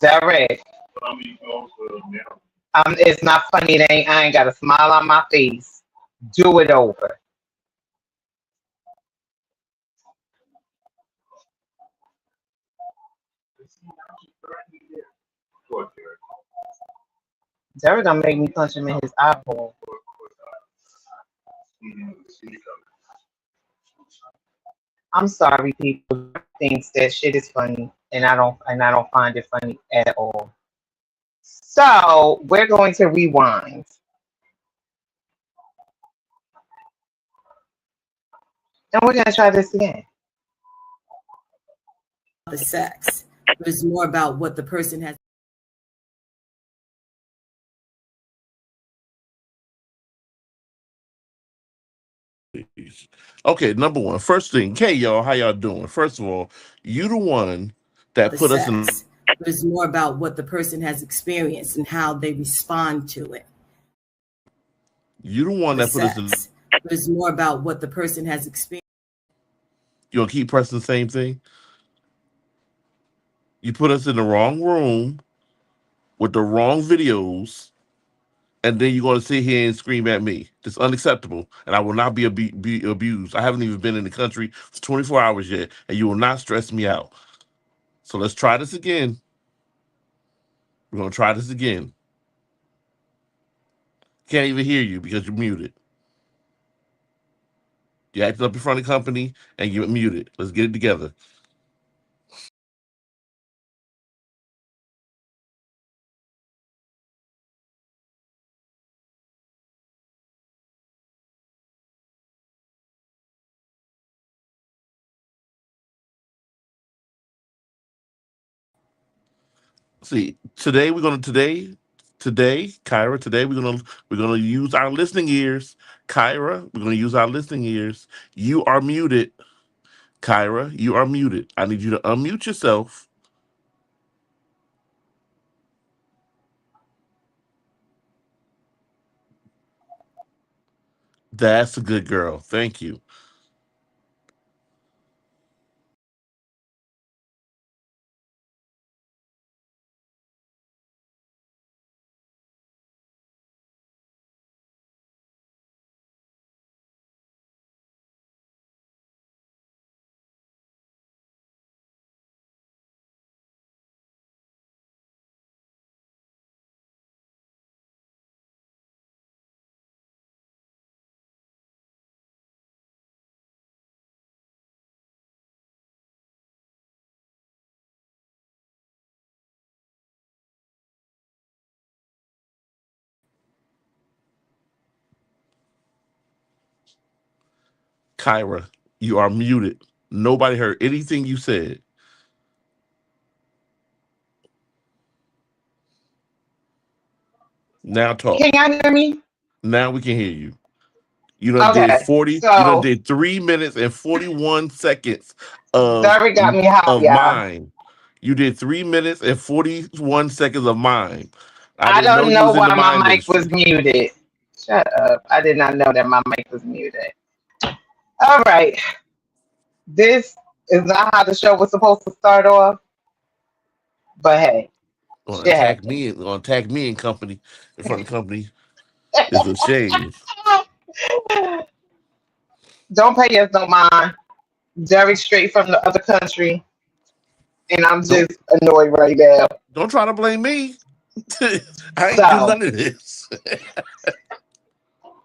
Derek, it's not funny. I ain't got a smile on my face. Do it over. Derek gonna make me punch him in his eyeball. I'm sorry, people thinks that shit is funny, and I don't find it funny at all. So we're going to rewind, and we're gonna try this again. The sex, but it's more about what the person has. Okay, number one. First thing, hey y'all, how y'all doing? First of all, you the one that The put us in. sex, but it's more about what the person has experienced and how they respond to it. You the one The that put us in. sex, but it's more about what the person has experienced. You gonna keep pressing the same thing? You put us in the wrong room with the wrong videos, and then you're gonna sit here and scream at me. It's unacceptable, and I will not be abused. I haven't even been in the country for 24 hours yet, and you will not stress me out. So let's try this again. We're gonna try this again. Can't even hear you because you're muted. You acted up in front of the company and you're muted. Let's get it together. See, today, Kyra, today we're gonna use our listening ears. Kyra, we're gonna use our listening ears. You are muted. Kyra, you are muted. I need you to unmute yourself. That's a good girl. Thank you. Kyra, you are muted. Nobody heard anything you said. Now talk. Can y'all hear me? Now we can hear you. You done did Okay. 40, you done So did 3 minutes and 41 seconds of Derek got me hot, y'all. mine. You did 3 minutes and 41 seconds of mine. I I didn't know don't you know was in why the my mine mic was industry. muted. Shut up. I did not know that my mic was muted. All right. This is not how the show was supposed to start off, but hey, shit happens. Gonna attack me in company in front of company is a shame. Don't pay us no mind. Jerry straight from the other country, and I'm Don't just annoyed right now. don't try to blame me. I ain't do So, none of this.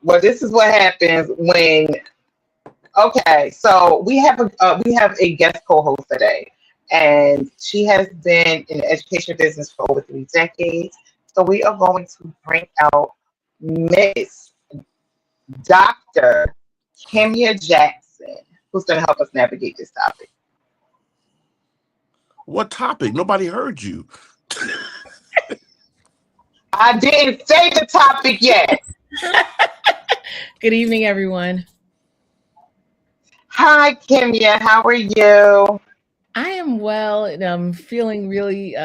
well, this is what happens when. Okay, so we have a guest co-host today, and she has been in the education business for over 3 decades. So we are going to bring out Miss Dr. Kimya Jackson, who's going to help us navigate this topic. What topic? Nobody heard you. I didn't say the topic yet. Good evening, everyone. Hi, Kimya. How are you? I am well, and I'm feeling really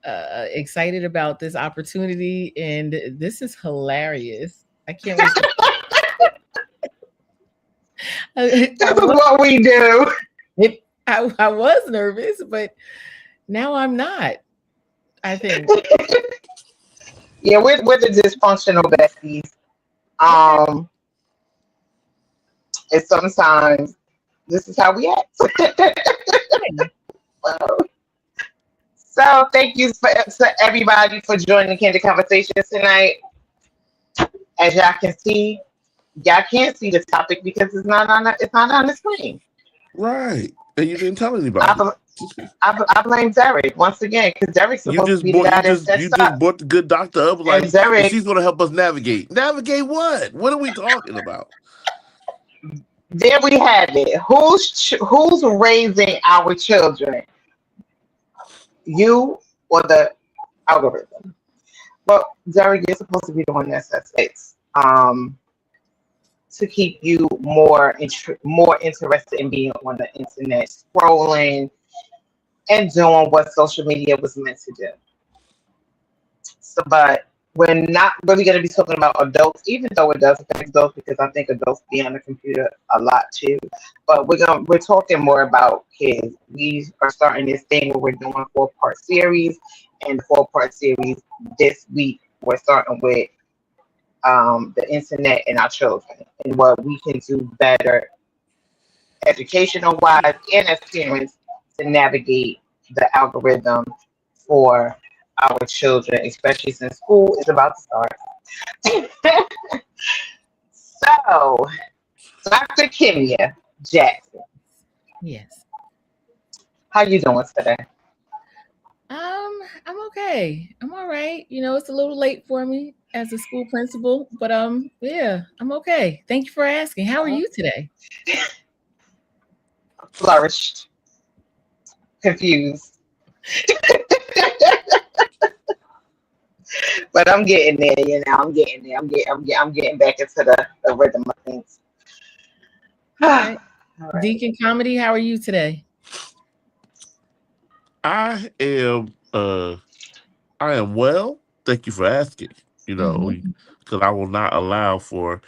excited about this opportunity, and this is hilarious. I can't wait to. This is what we do. I was nervous, but now I'm not. I think. Yeah, we're the dysfunctional besties. Okay. Um, and sometimes this is how we act. So thank you to everybody for joining Candid Conversations tonight. As y'all can see, y'all can't see the topic because it's not on the screen. Right. And you didn't tell I, anybody. bl- I blame Derek once again because Derek's You supposed to just be the bought guy that you sets just up. brought the good doctor up And like, and Derek, she's gonna help us navigate. Navigate what? What are we talking about? there we have it. Who's raising our children? You or the algorithm? Well, Derek, you're supposed to be the one that sets it. To keep you more interested in being on the internet, scrolling and doing what social media was meant to do. So, but we're not really going to be talking about adults, even though it does affect adults because I think adults be on the computer a lot too. But we're talking more about kids. We are starting this thing where we're doing a 4-part series, and the 4-part series this week we're starting with the internet and our children and what we can do better educational wise and as parents to navigate the algorithm for our children, especially since school is about to start. So, Dr. Kimya Jackson, Yes. how you doing today? I'm okay. I'm all right. It's a little late for me as a school principal, but yeah, I'm okay. Thank you for asking. How are you today? Flourished, confused, but I'm getting there. I'm getting there. I'm getting back into the rhythm of things. All right. All right. Deacon Comedy, how are you today? I am I am well. Thank you for asking. You know, Hmm. because I will not allow for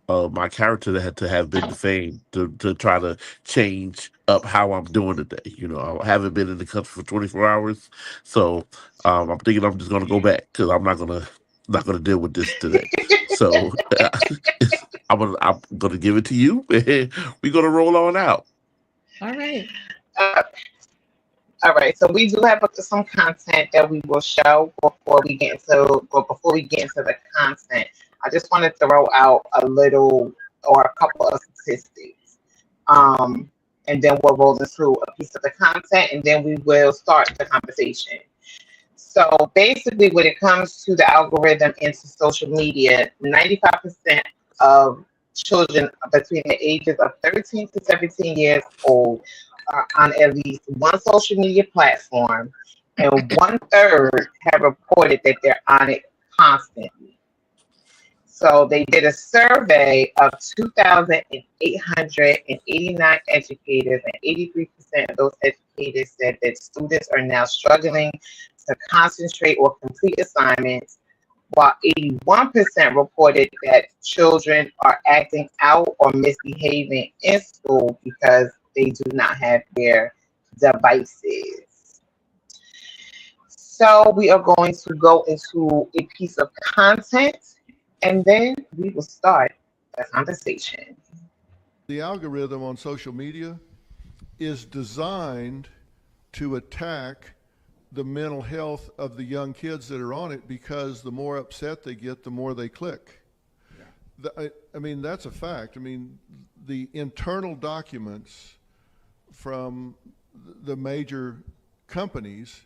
my character to have been defamed to try to change up how I'm doing today. I haven't been in the country for 24 hours, so I'm thinking I'm just gonna go back because I'm not gonna deal with this today. So I'm gonna give it to you. We're gonna roll on out. All right. Uh, all right, so we do have some content that we will show before we get into the content. I just want to throw out a little or a couple of statistics, and then we'll roll into a piece of the content, and then we will start the conversation. So basically, when it comes to the algorithm into social media, 95% of children between the ages of 13 to 17 years old are on at least one social media platform, and 1/3 have reported that they're on it constantly. So they did a survey of 2,889 educators, and 83% of those educators said that students are now struggling to concentrate or complete assignments, while 81% reported that children are acting out or misbehaving in school because they do not have their devices. So we are going to go into a piece of content and then we will start the conversation. The algorithm on social media is designed to attack the mental health of the young kids that are on it because the more upset they get, the more they click. I mean, that's a fact. I mean, the internal documents from the major companies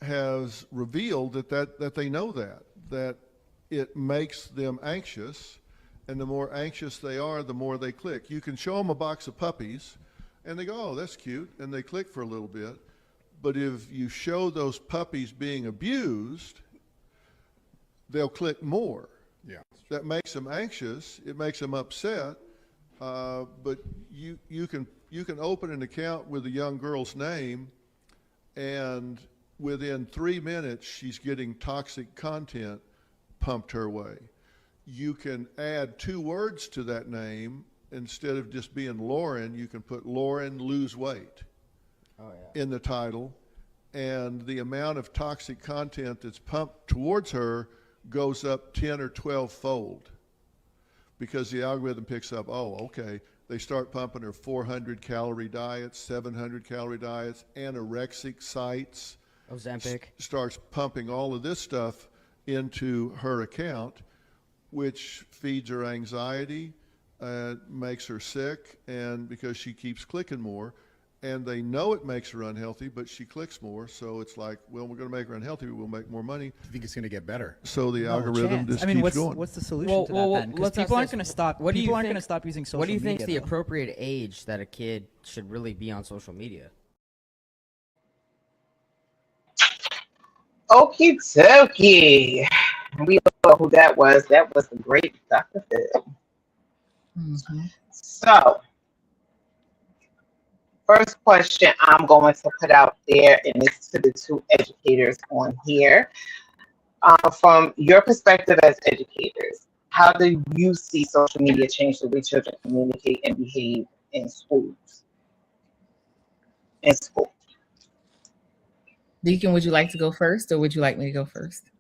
has revealed that they know that it makes them anxious, and the more anxious they are, the more they click. You can show them a box of puppies, and they go, "Oh, that's cute," and they click for a little bit. But if you show those puppies being abused, they'll click more. Yeah. That makes them anxious. It makes them upset. But you can open an account with a young girl's name, and within 3 minutes, she's getting toxic content pumped her way. You can add 2 words to that name. Instead of just being Lauren, you can put Lauren lose weight in the title, and the amount of toxic content that's pumped towards her goes up 10 or 12 fold, because the algorithm picks up, oh, okay, they start pumping her 400 calorie diets, 700 calorie diets, anorexic sites. Ozempic. Starts pumping all of this stuff into her account, which feeds her anxiety, makes her sick, and because she keeps clicking more, and they know it makes her unhealthy, but she clicks more, so it's like, well, we're going to make her unhealthy, but we'll make more money. I think it's going to get better. So the No algorithm chance. just I mean, keeps going. what's the solution to that then? Because let's ask people aren't this. going to stop. What do you People aren't think- going to stop using social What do you media. think the though. appropriate age that a kid should really be on social media? Okie dokie. We know who that was. That was the great Dr. Phil. Mhm. So, first question I'm going to put out there, and it's to the 2 educators on here. From your perspective as educators, how do you see social media change the way children communicate and behave in schools? In school. Deacon, would you like to go first, or would you like me to go first?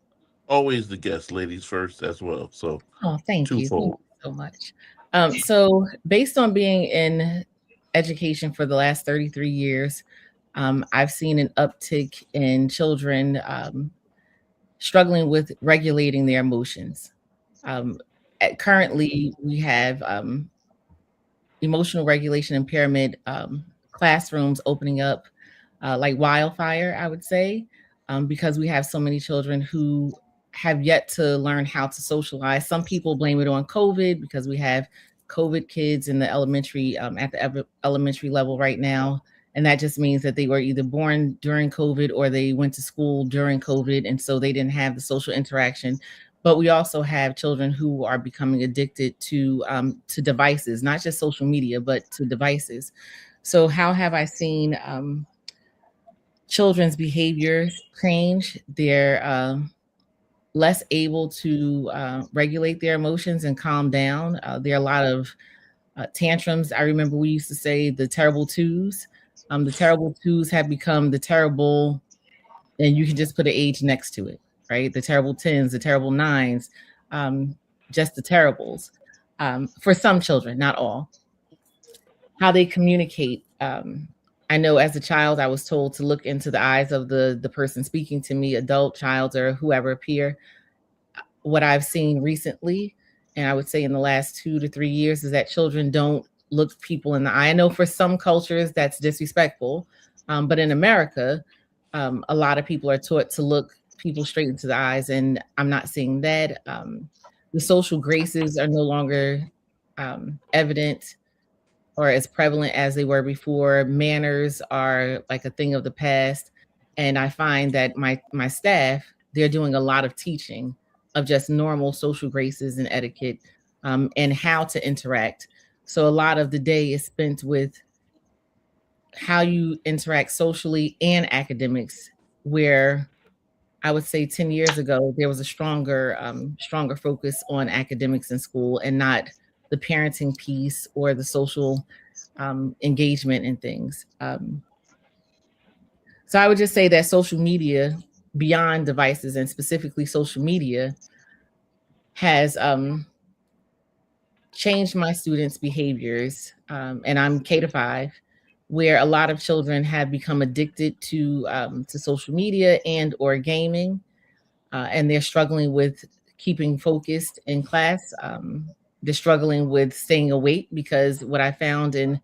Always the guest ladies first as well. So Oh, thank you. Thank twofold. you so much. So based on being in education for the last 33 years, I've seen an uptick in children struggling with regulating their emotions. Currently, we have emotional regulation impairment classrooms opening up like wildfire, I would say, because we have so many children who have yet to learn how to socialize. Some people blame it on COVID because we have COVID kids in the elementary, at the elementary level right now. And that just means that they were either born during COVID or they went to school during COVID. And so they didn't have the social interaction. But we also have children who are becoming addicted to devices, not just social media, but to devices. So how have I seen children's behavior change? They're less able to regulate their emotions and calm down. There are a lot of tantrums. I remember we used to say the terrible twos. The terrible twos have become the terrible, and you can just put an age next to it, right? The terrible 10s, the terrible 9s, just the terribles. For some children, not all. How they communicate. I know as a child, I was told to look into the eyes of the person speaking to me, adult, child, or whoever peer. What I've seen recently, and I would say in the last 2 to 3 years, is that children don't look people in the eye. I know for some cultures that's disrespectful, but in America, a lot of people are taught to look people straight into the eyes, and I'm not seeing that. The social graces are no longer evident or as prevalent as they were before. Manners are like a thing of the past. And I find that my staff, they're doing a lot of teaching of just normal social graces and etiquette, and how to interact. So a lot of the day is spent with how you interact socially and academics, where I would say 10 years ago, there was a stronger focus on academics in school and not the parenting piece or the social engagement and things. So I would just say that social media, beyond devices and specifically social media, has changed my students' behaviors. And I'm K-5, where a lot of children have become addicted to social media and or gaming, and they're struggling with keeping focused in class. They're struggling with staying awake, because what I found in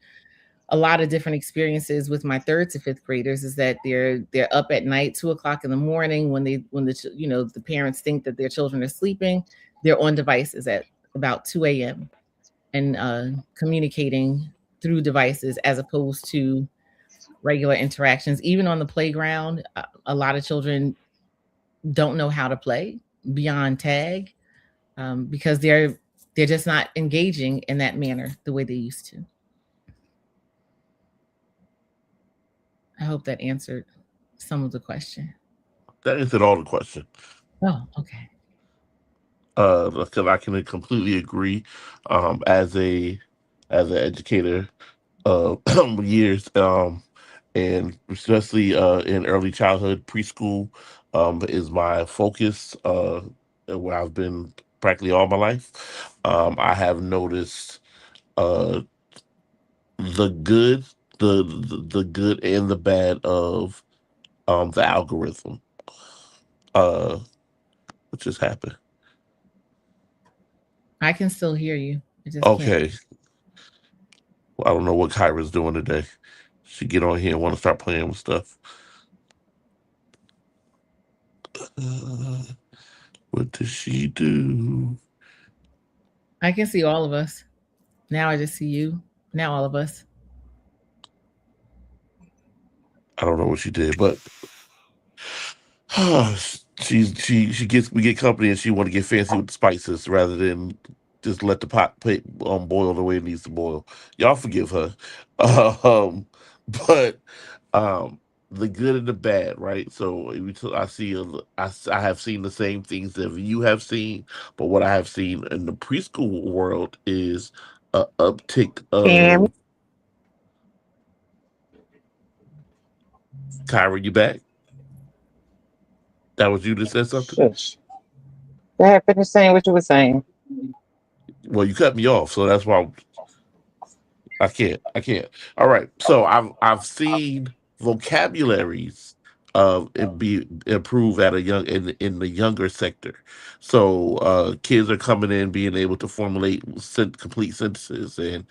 a lot of different experiences with my 3rd to 5th graders is that they're up at night, 2 o'clock in the morning, when the parents think that their children are sleeping. They're on devices at about 2 a.m. and communicating through devices as opposed to regular interactions. Even on the playground, a lot of children don't know how to play beyond tag, because they're They're just not engaging in that manner the way they used to. I hope that answered some of the question. That answered all the question. Oh, okay. Because I can completely agree. As an educator, years, and especially in early childhood, preschool, is my focus. Where I've been practically all my life. I have noticed the good, the good and the bad of the algorithm. What just happened? I can still hear you. I just can't. Okay. Well, I don't know what Kyra's doing today. She get on here and want to start playing with stuff. What does she do? I can see all of us. Now I just see you. Now all of us. I don't know what she did, but she gets we get company and she want to get fancy with the spices rather than just let the pot boil the way it needs to boil. Y'all forgive her. Um, but um, the good and the bad, right? So I see I have seen the same things that you have seen, but what I have seen in the preschool world is a uptick Cam. of Kyra. You back? That was you that said something? Shush. Go ahead, finish saying what you were saying. Well, you cut me off, so that's why I can't. I can't. All right. So I've seen vocabularies it be improve at a young in the younger sector. So kids are coming in being able to formulate complete sentences and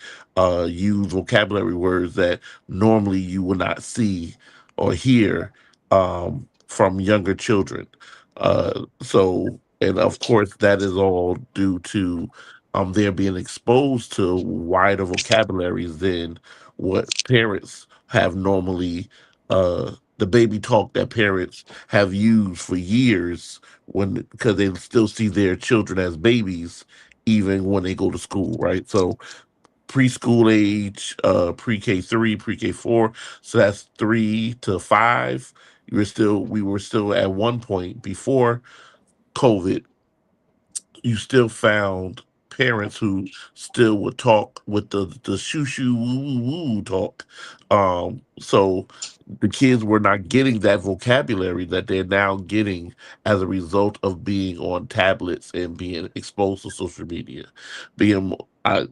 use vocabulary words that normally you would not see or hear from younger children. So and of course that is all due to they're being exposed to wider vocabularies than what parents have normally the baby talk that parents have used for years when because they still see their children as babies even when they go to school, right? So preschool age, pre-K 3, pre-K 4, so that's 3 to 5. We were still at one point before COVID, you still found parents who still would talk with the shoo shoo woo woo woo talk. So the kids were not getting that vocabulary that they're now getting as a result of being on tablets and being exposed to social media. Being I,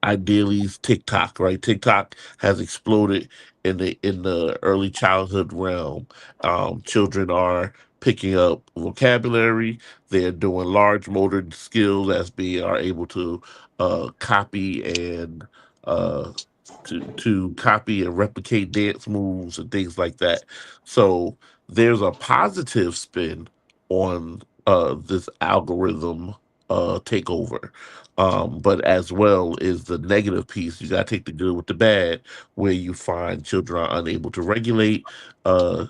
Ideally TikTok, right? TikTok has exploded in the early childhood realm. Children are picking up vocabulary. They're doing large motor skills as being are able to copy and uh, to copy and replicate dance moves and things like that. So there's a positive spin on this algorithm takeover. But as well is the negative piece. You gotta take the good with the bad, where you find children are unable to regulate the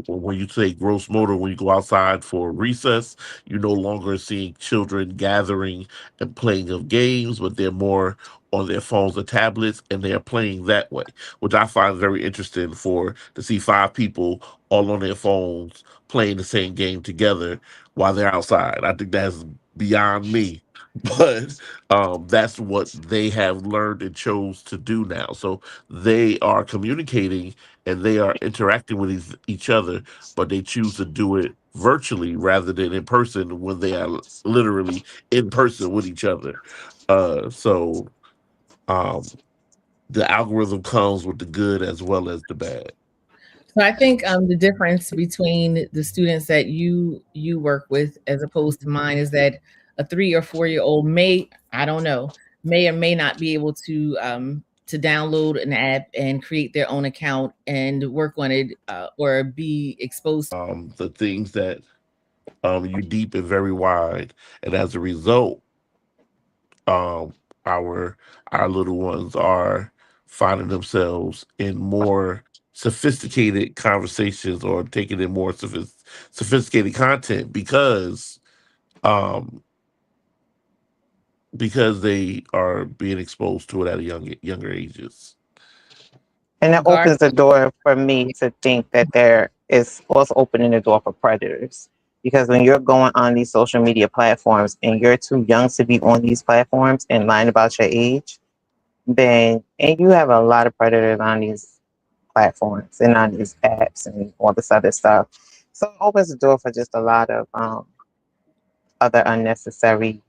when you say gross motor, when you go outside for recess, you're no longer seeing children gathering and playing of games, but they're more on their phones or tablets and they're playing that way, which I find very interesting for to see 5 people all on their phones playing the same game together while they're outside. I think that's beyond me. But that's what they have learned and chose to do now. So they are communicating and they are interacting with each other, but they choose to do it virtually rather than in person when they are literally in person with each other. So um, the algorithm comes with the good as well as the bad. So I think the difference between the students that you work with as opposed to mine is that a 3 or 4-year-old may, I don't know, may or may not be able to download an app and create their own account and work on it or be exposed. The things that you deep and very wide, and as a result, um, our little ones are finding themselves in more sophisticated conversations or taking in more sophisticated content because um, because they are being exposed to it at a younger ages. And it opens the door for me to think that there is also opening the door for predators. Because when you're going on these social media platforms and you're too young to be on these platforms and lying about your age, then and you have a lot of predators on these platforms and on these apps and all this other stuff. So it opens the door for just a lot of other unnecessary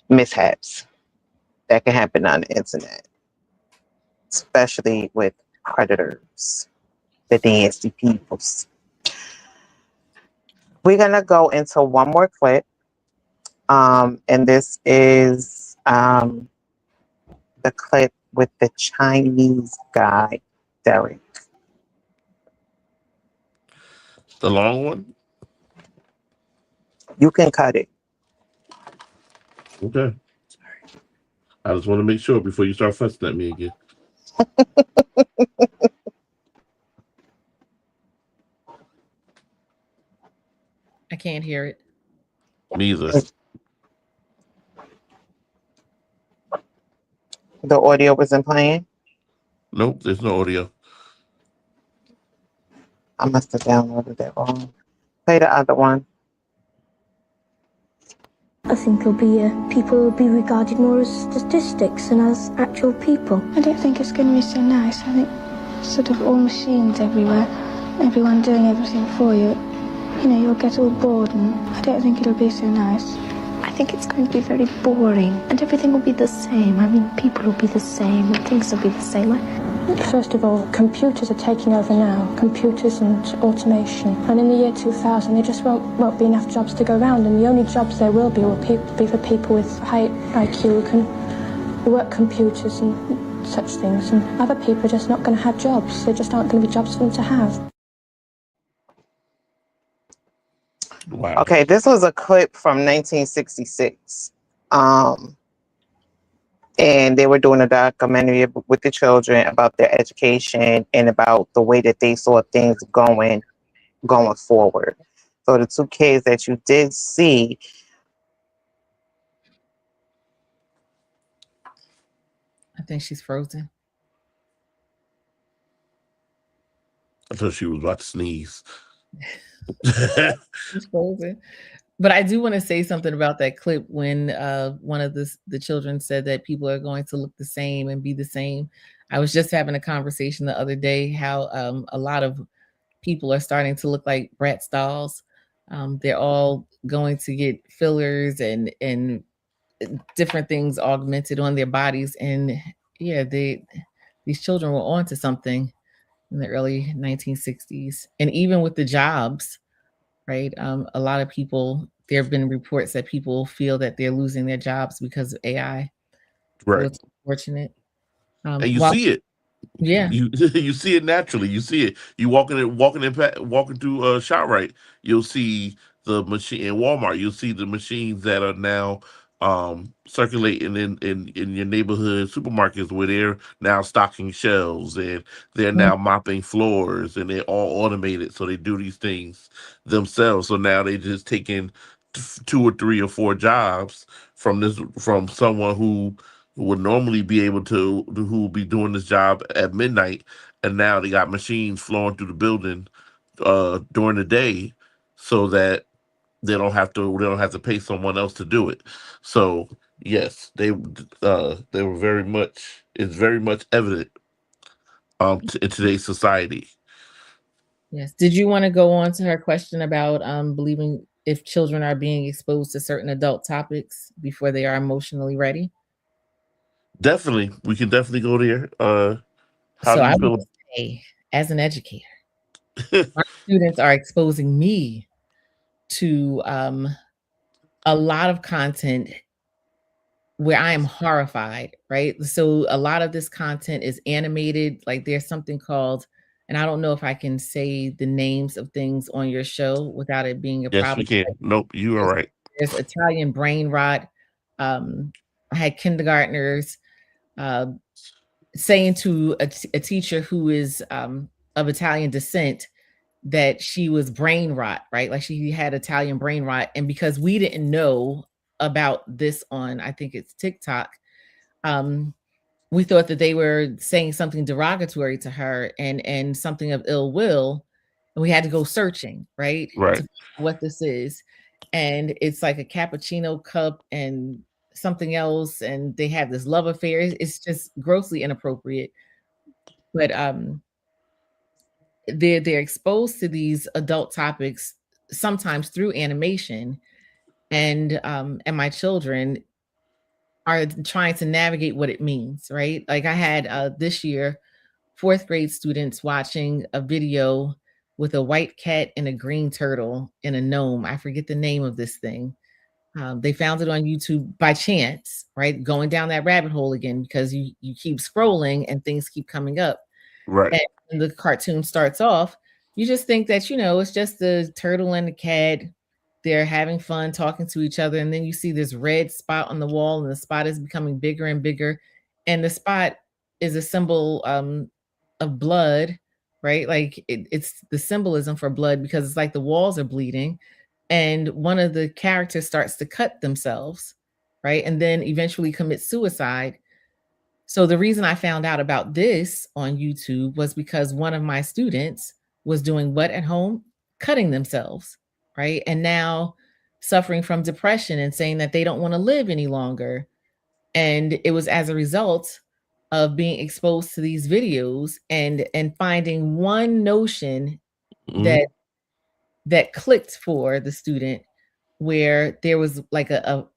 mishaps that can happen on the internet, especially with predators, the nasty peoples. We're gonna go into one more clip, and this is the clip with the Chinese guy, Derek. The long one? You can cut it. Okay. I just want to make sure before you start fussing at me again. I can't hear it. Me either. The audio wasn't playing? Nope, there's no audio. I must have downloaded it wrong. Play the other one. I think people will be regarded more as statistics than as actual people. I don't think it's going to be so nice. I think sort of all machines everywhere, everyone doing everything for you. You know, you'll get all bored, and I don't think it'll be so nice. I think it's going to be very boring, and everything will be the same. I mean, people will be the same, and things will be the same. First of all, computers are taking over now, computers and automation. And in the year 2000, there just won't be enough jobs to go around, and the only jobs there will be for people with high IQ who can work computers and such things. And other people are just not going to have jobs. There just aren't going to be jobs for them to have. Wow. Okay, this was a clip from 1966. And they were doing a documentary with the children about their education and about the way that they saw things going forward. So the two kids that you did see. I think she's frozen. I thought she was about to sneeze. She's frozen. But I do want to say something about that clip when one of the children said that people are going to look the same and be the same. I was just having a conversation the other day how a lot of people are starting to look like Bratz dolls. They're all going to get fillers and different things augmented on their bodies. And yeah, these children were onto something in the early 1960s. And even with the jobs, right? A lot of people, there have been reports that people feel that they're losing their jobs because of AI. Right. So it's unfortunate. And you see it. Yeah. You see it naturally. You see it. You walking through ShopRite, you'll see the machine in Walmart. You'll see the machines that are now circulating in your neighborhood supermarkets where they're now stocking shelves and they're now mopping floors and they're all automated. So they do these things themselves. So now they just taking 2 or 3 or 4 jobs from someone who would normally be able to, who will be doing this job at midnight, and now they got machines flowing through the building during the day, so that they don't have to pay someone else to do it. So yes, they were very much, it's very much evident in today's society. Yes. Did you want to go on to her question about believing if children are being exposed to certain adult topics before they are emotionally ready? Definitely, we can definitely go there. How So do I you feel? would say, as an educator, my students are exposing me to a lot of content where I am horrified, right? So a lot of this content is animated. Like there's something called, and I don't know if I can say the names of things on your show without it being a Yes, problem. we can. Nope, you are right. There's Italian brain rot. I had kindergartners saying to a teacher who is of Italian descent that she was brain rot, right? Like she had Italian brain rot. And because we didn't know about this on, I think it's TikTok. We thought that they were saying something derogatory to her and something of ill will, and we had to go searching, right? Right. To what this is. And it's like a cappuccino cup and something else, and they have this love affair. It's just grossly inappropriate. But they're exposed to these adult topics sometimes through animation, and my children are trying to navigate what it means, right? Like I had this year, 4th grade students watching a video with a white cat and a green turtle and a gnome. I forget the name of this thing. They found it on YouTube by chance, right? Going down that rabbit hole again, because you keep scrolling and things keep coming up. Right. And when the cartoon starts off, you just think that, it's just the turtle and the cat. They're having fun talking to each other. And then you see this red spot on the wall, and the spot is becoming bigger and bigger. And the spot is a symbol of blood, right? Like it's the symbolism for blood, because it's like the walls are bleeding. And one of the characters starts to cut themselves, right? And then eventually commit suicide. So the reason I found out about this on YouTube was because one of my students was doing what at home? Cutting themselves, right? And now suffering from depression and saying that they don't want to live any longer. And it was as a result of being exposed to these videos and finding one notion that clicked for the student, where there was like a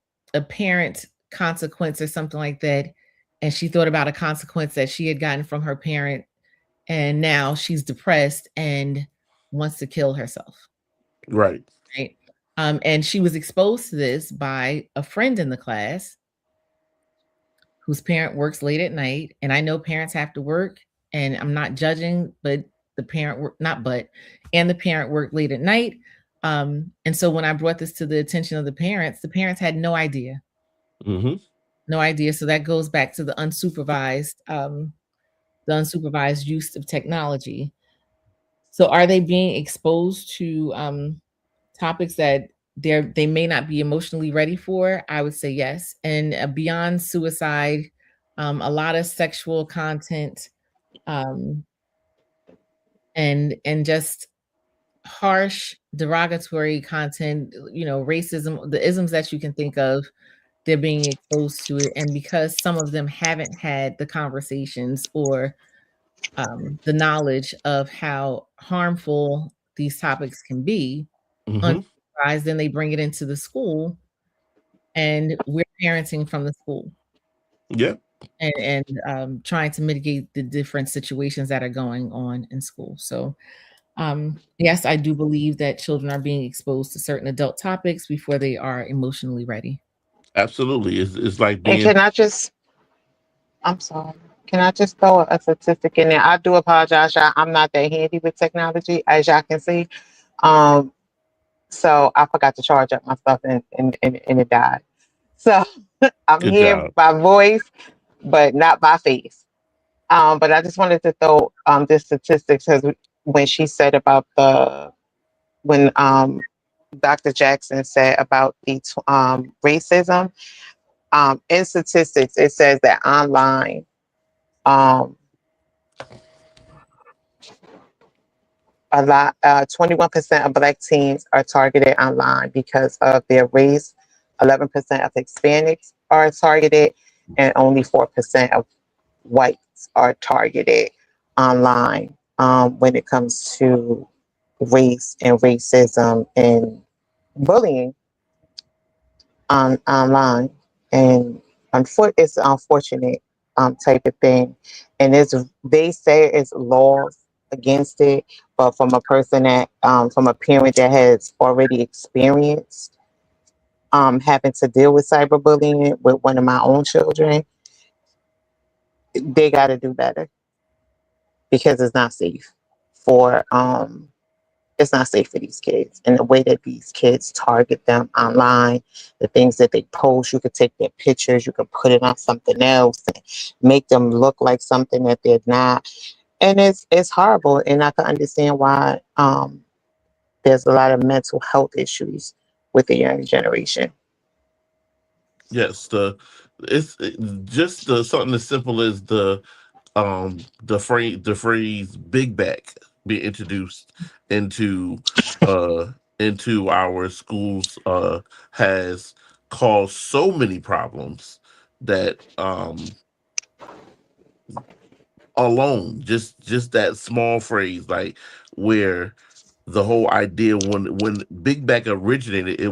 parent consequence or something like that. And she thought about a consequence that she had gotten from her parent. And now she's depressed and wants to kill herself. Right. Right. And she was exposed to this by a friend in the class whose parent works late at night. And I know parents have to work, and I'm not judging, but the parent worked late at night. And so when I brought this to the attention of the parents had no idea. No idea. So that goes back to the unsupervised use of technology. So are they being exposed to topics that they may not be emotionally ready for? I would say yes. And beyond suicide, a lot of sexual content, and just harsh, derogatory content, racism, the isms that you can think of, they're being exposed to it. And because some of them haven't had the conversations or the knowledge of how harmful these topics can be, unsupervised, then they bring it into the school, and we're parenting from the school. Yeah. And trying to mitigate the different situations that are going on in school. So yes, I do believe that children are being exposed to certain adult topics before they are emotionally ready. Absolutely. It's like being. And I'm sorry. Can I just throw a statistic in there? I do apologize, y'all. I'm not that handy with technology, as y'all can see. So I forgot to charge up my stuff and it died. So I'm Good here job. by voice, but not by face. But I just wanted to throw this statistic, because when she said about when Dr. Jackson said about the racism, in statistics, it says that online, 21% of Black teens are targeted online because of their race. 11% of Hispanics are targeted, and only 4% of whites are targeted online when it comes to race and racism and bullying online. And it's an unfortunate type of thing. And they say it's laws against it, but from a person from a parent that has already experienced having to deal with cyberbullying with one of my own children, they got to do better, because it's not safe for these kids, and the way that these kids target them online, the things that they post. You could take their pictures, you could put it on something else and make them look like something that they're not. And it's horrible. And I can understand why there's a lot of mental health issues with the young generation. Yes, just something as simple as the phrase "big back" be introduced into our schools has caused so many problems that alone just that small phrase, like, where the whole idea, when big back originated, it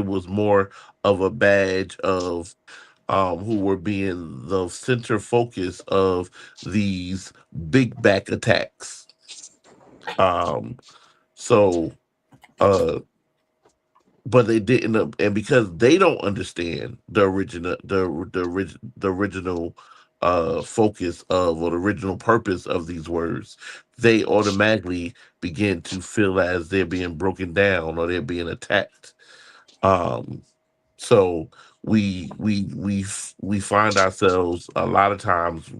was more of a badge of who were being the center focus of these big back attacks. Um, so, uh, but they didn't, and because they don't understand the original focus of, or the original purpose of these words, they automatically begin to feel as they're being broken down or they're being attacked. Um, so we find ourselves a lot of times,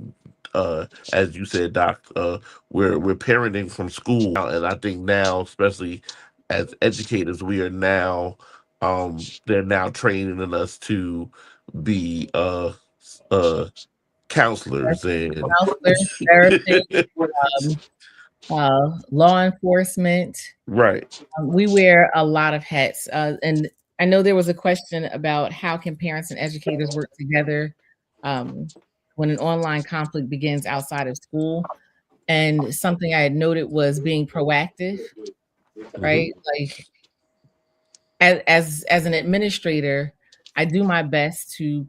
as you said, Doc, we're parenting from school, and I think now, especially as educators, we are now they're now training us to be uh counselors and Counselors, therapists, um, law enforcement. right. We wear a lot of hats. And I know there was a question about how can parents and educators work together um, when an online conflict begins outside of school. And something I had noted was being proactive, Mhm. right? Like as an administrator, I do my best to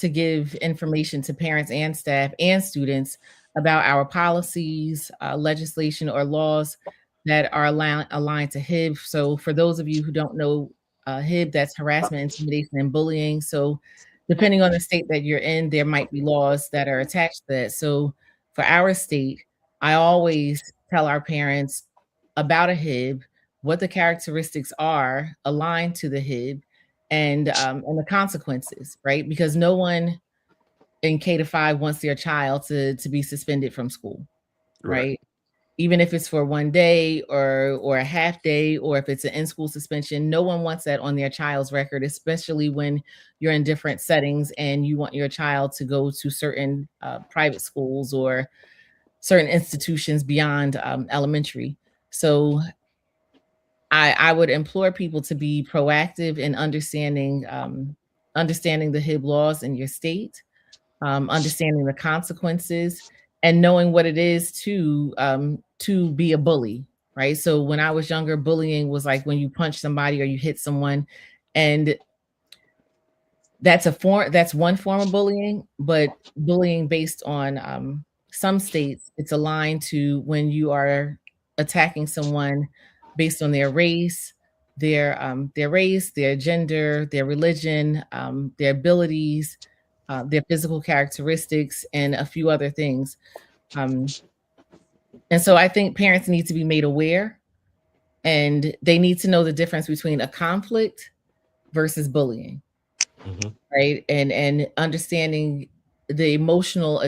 give information to parents and staff and students about our policies, legislation, or laws that are aligned to HIB. So, for those of you who don't know, HIB, that's harassment, intimidation, and bullying. So, depending on the state that you're in, there might be laws that are attached to that. So, for our state, I always tell our parents about a HIB, what the characteristics are aligned to the HIB, and the consequences, right? Because no one in K-5 wants their child to be suspended from school, Right. right? Even if it's for one day or a half day, or if it's an in-school suspension, no one wants that on their child's record, especially when you're in different settings and you want your child to go to certain private schools or certain institutions beyond elementary. So I would implore people to be proactive in understanding the HIB laws in your state, understanding the consequences, and knowing what it is to be a bully, right? So when I was younger, bullying was like when you punch somebody or you hit someone, and that's one form of bullying. But bullying based on some states, it's aligned to when you are attacking someone based on their race, their gender, their religion, their abilities, their physical characteristics, and a few other things. And so I think parents need to be made aware, and they need to know the difference between a conflict versus bullying, Mhm. right? And understanding the emotional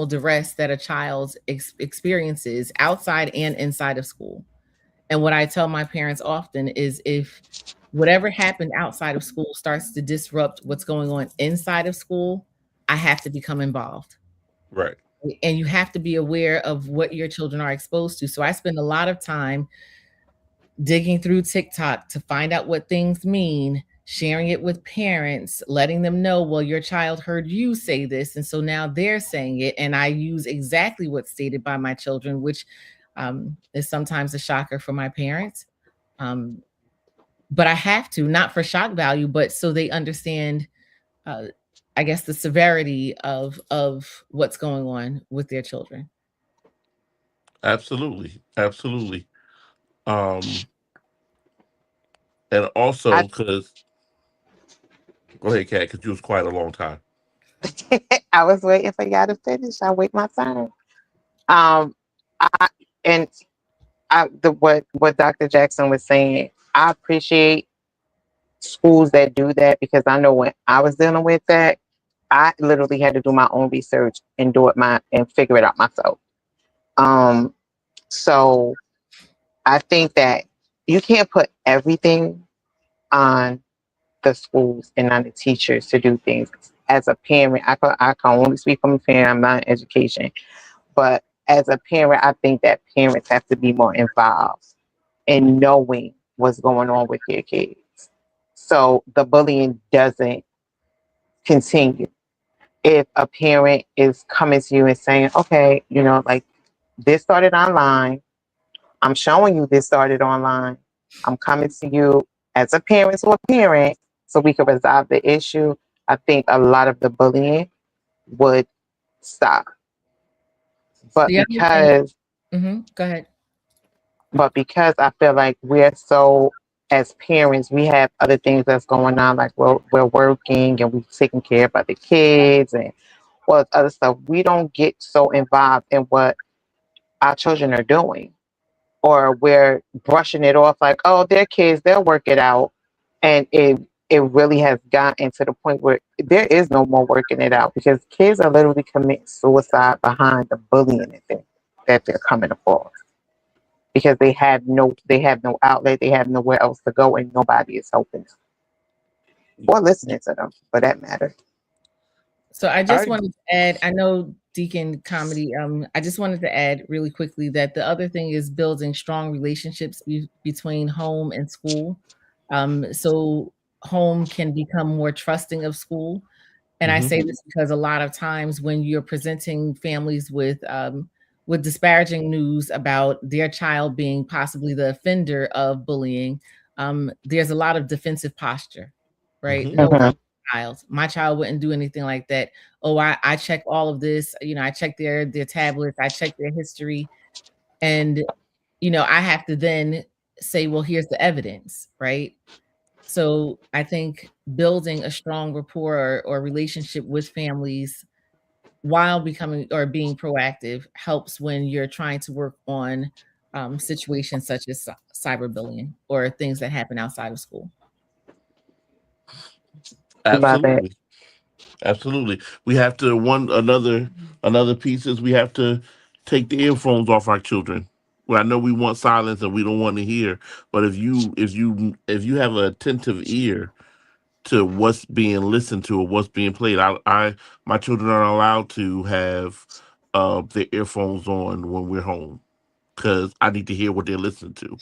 duress that a child experiences outside and inside of school. And what I tell my parents often is, if whatever happened outside of school starts to disrupt what's going on inside of school, I have to become involved. Right. And you have to be aware of what your children are exposed to. So I spend a lot of time digging through TikTok to find out what things mean, sharing it with parents, letting them know, well, your child heard you say this, and so now they're saying it. And I use exactly what's stated by my children, which is sometimes a shocker for my parents. But I have to, not for shock value, but so they understand, I guess, the severity of what's going on with their children. Absolutely. Absolutely. Um, and I also, because go ahead, Kat, because you was quiet a long time. I was waiting for y'all to finish. I wait my time. Um, I and what Dr. Jackson was saying. I appreciate schools that do that, because I know when I was dealing with that, I literally had to do my own research and and figure it out myself. Um, so I think that you can't put everything on the schools and on the teachers to do things. As a parent, I can only speak from a parent. I'm not in education, but as a parent, I think that parents have to be more involved in knowing what's going on with their kids, so the bullying doesn't continue. If a parent is coming to you and saying, okay, like this started online, I'm showing you this started online, I'm coming to you as a parent to a parent so we can resolve the issue, I think a lot of the bullying would stop. But The other thing, because go ahead. but because I feel like we're so, as parents, we have other things that's going on, like we're working and we're taking care of other kids and all this other stuff. We don't get so involved in what our children are doing, or we're brushing it off like, oh, they're kids, they'll work it out. And it really has gotten to the point where there is no more working it out, because kids are literally committing suicide behind the bullying that they're coming across, because they have no outlet, they have nowhere else to go, and nobody is helping them or listening to them for that matter. So I just wanted to add, I know Deacon Comedy, I just wanted to add really quickly that the other thing is building strong relationships between home and school. So home can become more trusting of school. And I say this because a lot of times when you're presenting families with disparaging news about their child being possibly the offender of bullying, there's a lot of defensive posture, right? No, my child wouldn't do anything like that. Oh, I check all of this. I check their tablets. I check their history. And, I have to then say, well, here's the evidence, right? So I think building a strong rapport or relationship with families while becoming or being proactive helps when you're trying to work on situations such as cyberbullying or things that happen outside of school. Absolutely. Absolutely. We have to another piece is we have to take the earphones off our children. Well, I know we want silence and we don't want to hear, but if you have an attentive ear to what's being listened to or what's being played, my children are allowed to have their earphones on when we're home because I need to hear what they're listening to.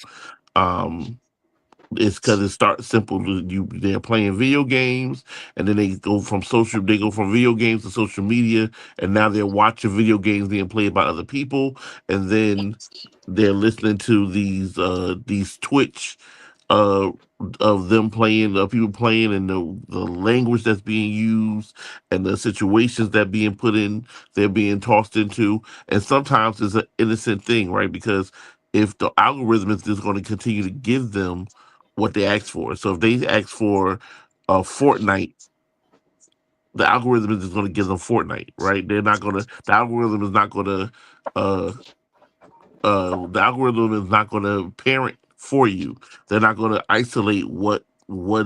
It's because it starts simple. They're playing video games, and then they go from video games to social media, and now they're watching video games being played by other people, and then they're listening to these Twitch of them playing, people playing, and the language that's being used, and the situations that being put in, they're being tossed into, and sometimes it's an innocent thing, right? Because if the algorithm is just going to continue to give them what they ask for. So if they ask for Fortnite, the algorithm is just going to give them Fortnite, right? The algorithm is not going to parent for you. They're not going to isolate what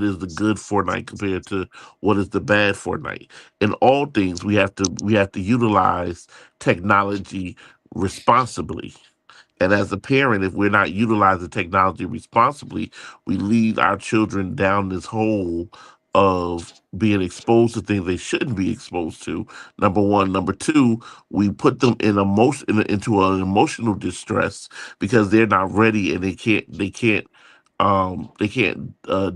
is the good Fortnite compared to what is the bad Fortnite. In all things, we have to utilize technology responsibly. And as a parent, if we're not utilizing technology responsibly, we lead our children down this hole of being exposed to things they shouldn't be exposed to. Number one. Number two, we put them into an emotional distress because they're not ready and they can't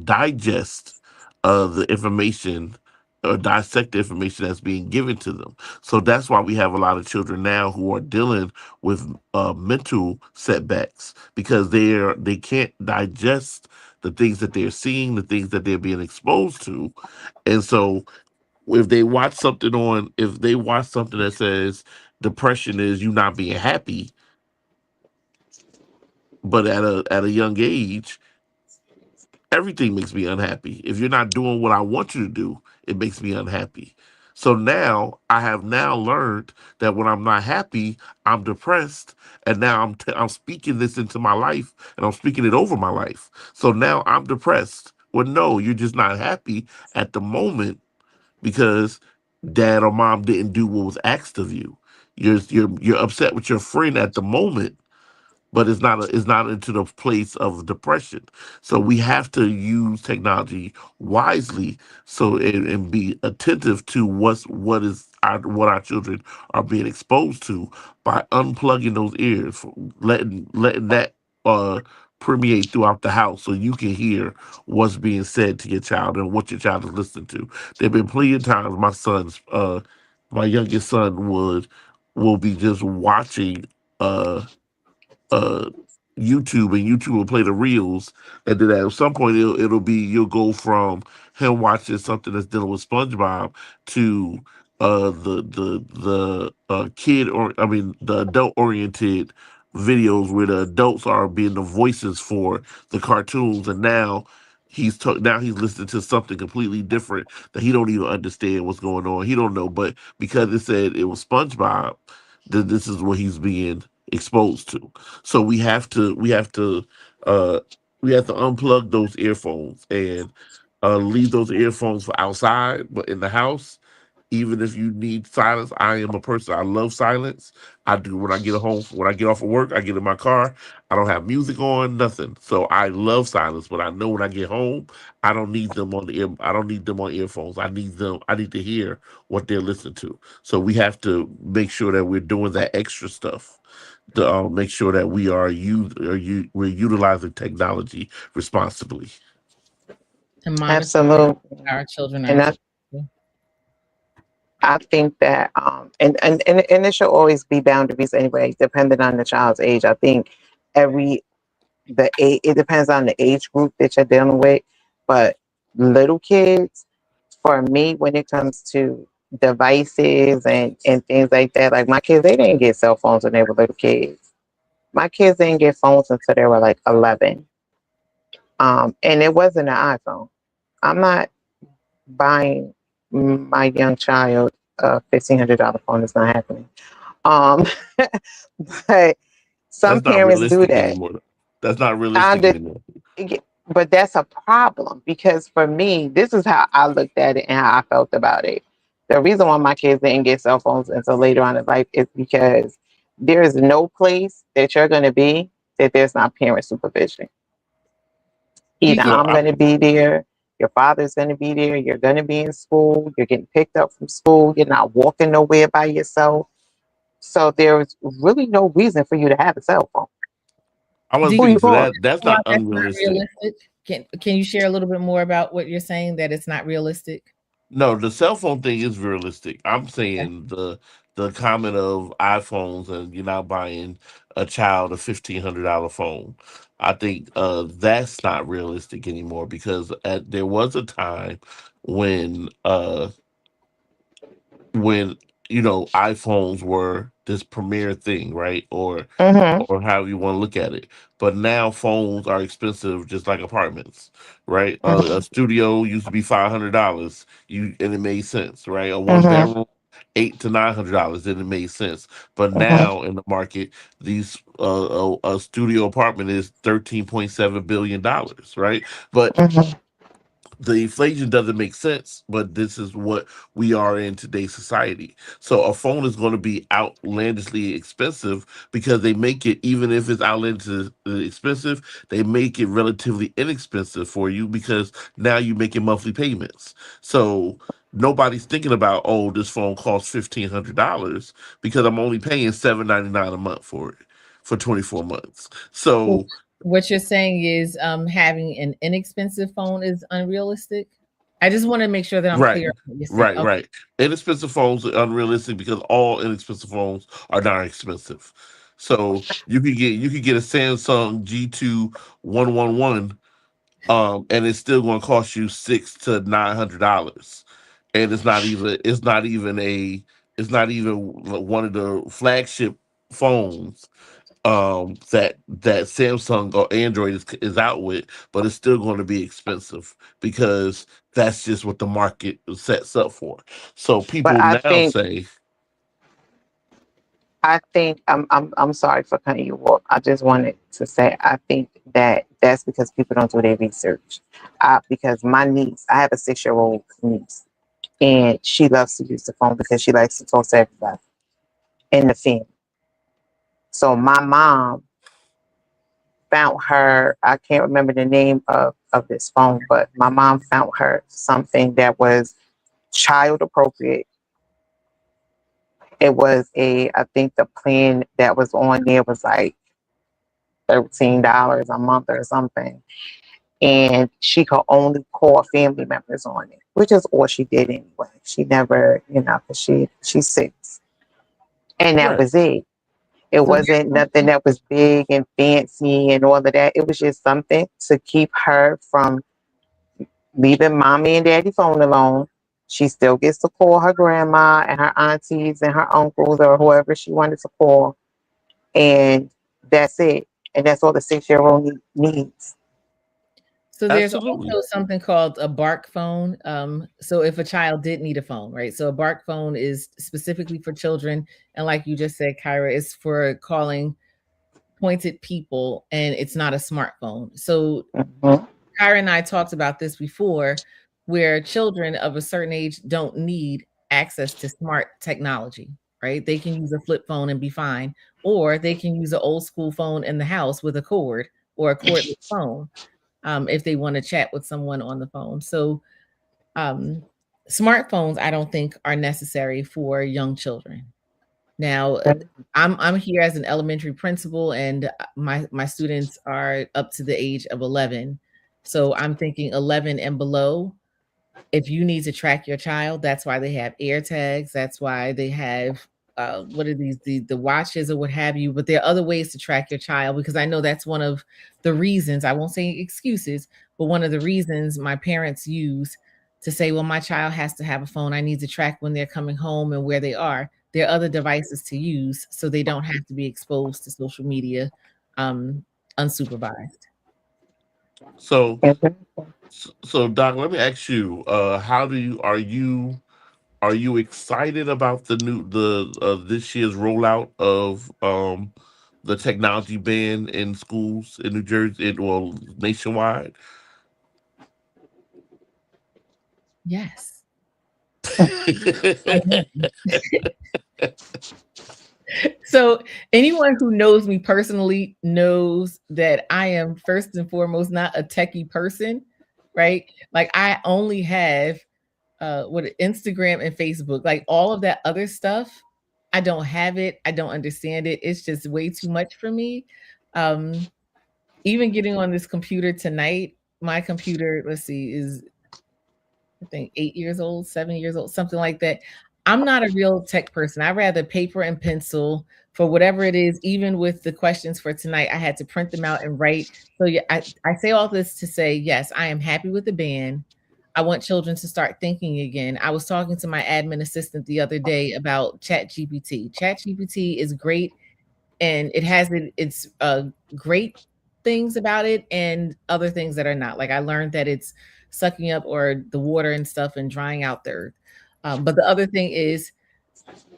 digest the information or dissect the information that's being given to them. So that's why we have a lot of children now who are dealing with mental setbacks because they can't digest the things that they're seeing, the things that they're being exposed to. And so if they watch something that says depression is you not being happy, but at a young age, everything makes me unhappy. If you're not doing what I want you to do, it makes me unhappy. So now I have learned that when I'm not happy, I'm depressed, and now I'm speaking this into my life, and I'm speaking it over my life. So now I'm depressed. Well, no, you're just not happy at the moment because dad or mom didn't do what was asked of you. You're upset with your friend at the moment, but it's not into the place of depression. So we have to use technology wisely, and be attentive to what our children are being exposed to by unplugging those ears, letting that uh permeate throughout the house so you can hear what's being said to your child and what your child is listening to. There've been plenty of times my youngest son will be just watching uh uh YouTube, and YouTube will play the reels, and then at some point it'll be you'll go from him watching something that's dealing with SpongeBob to the kid, or I mean the adult oriented videos where the adults are being the voices for the cartoons, and now he's listening to something completely different that he don't even understand what's going on. He don't know, but because it said it was SpongeBob, then this is what he's being exposed to. So uh we have to unplug those earphones and leave those earphones for outside, but in the house, even if you need silence, I am a person. I love silence. I do when I get off of work, I get in my car. I don't have music on, nothing. So I love silence, but I know when I get home, I don't need them on earphones. I need to hear what they're listening to. So we have to make sure that we're doing that extra stuff to make sure that we're utilizing technology responsibly. To monitor Absolutely. our children And are. I think that and there should always be boundaries anyway, depending on the child's age. I think it depends on the age group that you're dealing with, but little kids, for me, when it comes to devices and things like that, like my kids, they didn't get cell phones when they were little kids. My kids didn't get phones until they were like 11. And it wasn't an iPhone. I'm not buying my young child a $1,500 phone. It's not happening. Um, but some That's not parents do realistic that. anymore. That's not I realistic did, anymore. but that's a problem because for me, this is how I looked at it and how I felt about it. The reason why my kids didn't get cell phones until later on in life is because there is no place that you're going to be that there's not parent supervision. Either No, I'm going to be there, your father's going to be there, you're going to be in school, you're getting picked up from school, you're not walking nowhere by yourself. So there's really no reason for you to have a cell phone. I Do wasn't you thinking to going? that. That's feel not like that's not unrealistic. realistic? Can you share a little bit more about what you're saying that it's not realistic? No, the cell phone thing is realistic. I'm Okay. saying the comment of iPhones and you're not buying a child a $1,500 phone. I think that's not realistic anymore because there was a time when when iPhones were this premier thing, right? Mm-hmm. Or how you want to look at it. But now phones are expensive, just like apartments, right? A Mm-hmm. studio used to be $500, and it made sense, right? A one Mm-hmm. bedroom, $800 to $900, and it made sense. But Mm-hmm. now in the market, these a studio apartment is $13.7 billion, right? But Mm-hmm. the inflation doesn't make sense, but this is what we are in today's society. So a phone is going to be outlandishly expensive because they make it, even if it's outlandishly expensive, they make it relatively inexpensive for you because now you're making monthly payments. So nobody's thinking about, oh, this phone costs $1,500 because I'm only paying $7.99 a month for it for 24 months. So What you're saying is having an inexpensive phone is unrealistic? I just want to make sure that I'm right, clear on what you're saying. right, Okay. right. Inexpensive phones are unrealistic because all inexpensive phones are not expensive. So you can get a Samsung G2 111, and it's still going to cost you $600 to $900, and it's not even one of the flagship phones that Samsung or Android is out with, but it's still going to be expensive because that's just what the market sets up for. So But people now say, I think I'm sorry for cutting you off. I just wanted to say I think that that's because people don't do their research. Because my niece, I have a 6-year-old niece, and she loves to use the phone because she likes to talk to everybody in the family. So my mom found her, I can't remember the name of this phone, but my mom found her something that was child appropriate. It was I think the plan that was on there was like $13 a month or something. And she could only call family members on it, which is all she did anyway. She never, because she's 6. And that Right. was it. It wasn't nothing that was big and fancy and all of that. It was just something to keep her from leaving mommy and daddy phone alone. She still gets to call her grandma and her aunties and her uncles or whoever she wanted to call. And that's it. And that's all the 6-year-old needs. So there's Absolutely. also something called a Bark phone. So if a child did need a phone, right? So a Bark phone is specifically for children. And like you just said, Kyra, it's for calling pointed people, and it's not a smartphone. So Kyra and I talked about this before, where children of a certain age don't need access to smart technology, right? They can use a flip phone and be fine, or they can use an old school phone in the house with a cord or a cordless phone. If they want to chat with someone on the phone. So smartphones, I don't think, are necessary for young children. Now, I'm here as an elementary principal, and my students are up to the age of 11. So I'm thinking 11 and below. If you need to track your child, that's why they have AirTags. That's why they have what are these, the watches or what have you. But there are other ways to track your child, because I know that's one of the reasons, I won't say excuses, but one of the reasons my parents use to say, well, my child has to have a phone. I need to track when they're coming home and where they are. There are other devices to use so they don't have to be exposed to social media unsupervised. So Doc, let me ask you, are you excited about the this year's rollout of the technology ban in schools in New Jersey, nationwide? Yes. So anyone who knows me personally knows that I am first and foremost not a techie person, right? Like I only have Instagram and Facebook. Like all of that other stuff, I don't have it. I don't understand it. It's just way too much for me. Even getting on this computer tonight, my computer, let's see, is I think 8 years old, 7 years old, something like that. I'm not a real tech person. I rather paper and pencil for whatever it is. Even with the questions for tonight, I had to print them out and write. So yeah, I say all this to say, yes, I am happy with the ban. I want children to start thinking again. I was talking to my admin assistant the other day about ChatGPT. ChatGPT is great, and it has its great things about it and other things that are not. Like I learned that it's sucking up or the water and stuff and drying out the earth. But the other thing is,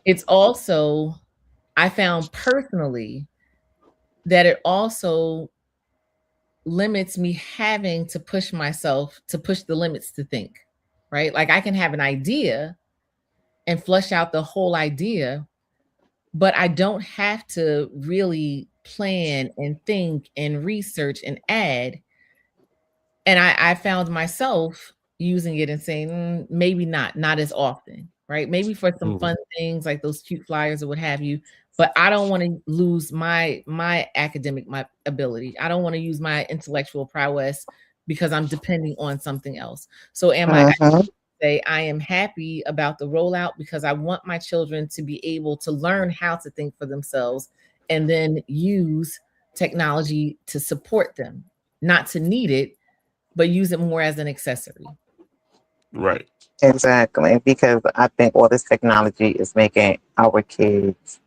it's also, I found personally that it also limits me having to push myself to push the limits to think, right? Like I can have an idea and flush out the whole idea, but I don't have to really plan and think and research and add. And I found myself using it and saying, maybe not as often, right? Maybe for some fun things like those cute flyers or what have you, but I don't want to lose my academic, my ability. I don't want to use my intellectual prowess because I'm depending on something else. So I say I am happy about the rollout because I want my children to be able to learn how to think for themselves and then use technology to support them, not to need it, but use it more as an accessory. Right. Exactly. Because I think all this technology is making our kids,